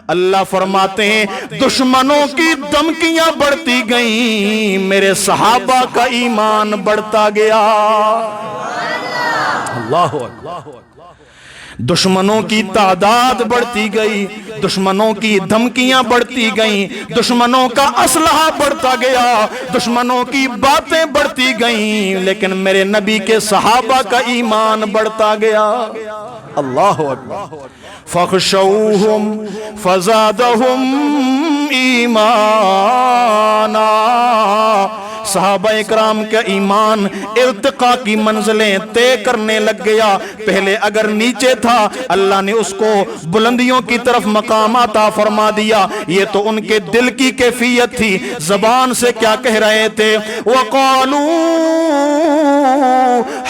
اللہ فرماتے ہیں دشمنوں کی دھمکیاں بڑھتی گئیں، میرے صحابہ کا ایمان بڑھتا گیا۔ اللہ اکبر۔ دشمنوں کی تعداد بڑھتی گئی، دشمنوں کی دھمکیاں بڑھتی گئیں، دشمنوں کا اسلحہ بڑھتا گیا، دشمنوں کی باتیں بڑھتی گئیں، لیکن میرے نبی کے صحابہ کا ایمان بڑھتا گیا۔ اللہ اکبر۔ فَخْشَوْهُمْ فَزَادَهُمْ ایمانا، صحابہ اکرام کا ایمان ارتقاء کی منزلیں طے کرنے لگ گیا۔ پہلے اگر نیچے تھا، اللہ نے اس کو بلندیوں کی طرف مقام عطا فرما دیا۔ یہ تو ان کے دل کی کیفیت تھی، زبان سے کیا کہہ رہے تھے؟ وَقَالُوا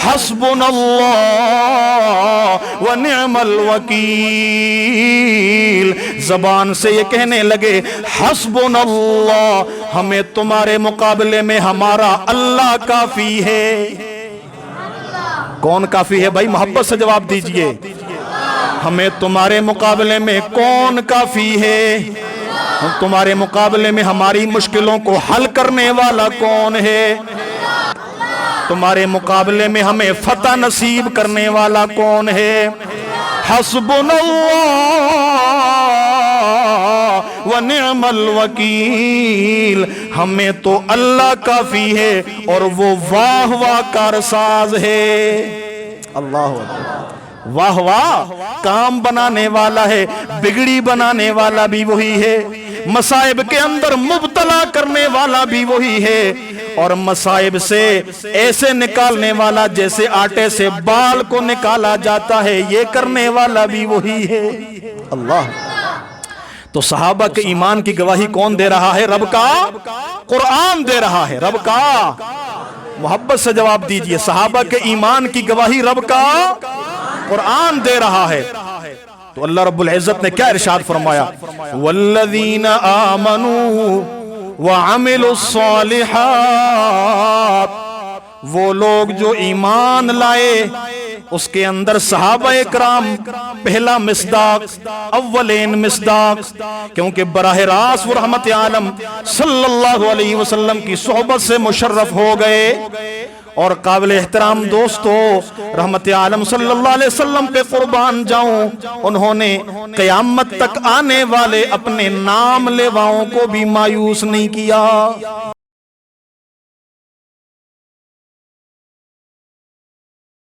حَسْبُنَا اللَّهُ وَنِعْمَ الْوَكِيلُ، زبان سے یہ کہنے لگے حسبنا اللہ، ہمیں تمہارے مقابلے میں ہمارا اللہ کافی ہے۔ کون کافی ہے بھائی؟ محبت سے جواب دیجئے۔ ہمیں تمہارے مقابلے میں کون کافی ہے؟ تمہارے مقابلے میں ہماری مشکلوں کو حل کرنے والا کون ہے؟ تمہارے مقابلے میں ہمیں فتح نصیب کرنے والا کون ہے؟ حسبنا اللہ ونعم الوکیل، ہمیں تو اللہ کافی ہے اور وہ واہ واہ کارساز ہے۔ اللہ اکبر۔ واہ واہ کام بنانے والا ہے، بگڑی بنانے والا بھی وہی ہے، مصائب کے اندر مبتلا کرنے والا بھی وہی ہے، اور مصائب سے ایسے نکالنے والا جیسے آٹے سے بال کو نکالا جاتا ہے، یہ کرنے والا بھی وہی ہے۔ اللہ۔ تو صحابہ کے ایمان کی گواہی کون دے رہا ہے؟ رب کا قرآن دے رہا ہے۔ رب کا، محبت سے جواب دیجئے، صحابہ کے ایمان کی گواہی رب کا قرآن دے رہا ہے۔ تو اللہ رب العزت نے کیا ارشاد فرمایا؟ والذین آمنوا وعملوا الصالحات، وہ لوگ جو ایمان لائے، اس کے اندر صحابہ اکرام پہلا مصداق، اولین مصداق، کیونکہ براہ راست وہ رحمت عالم صلی اللہ علیہ وسلم کی صحبت سے مشرف ہو گئے۔ اور قابل احترام دوستو، رحمت عالم صلی اللہ علیہ وسلم پہ قربان جاؤں، انہوں نے قیامت تک آنے والے اپنے نام لیواؤں کو بھی مایوس نہیں کیا۔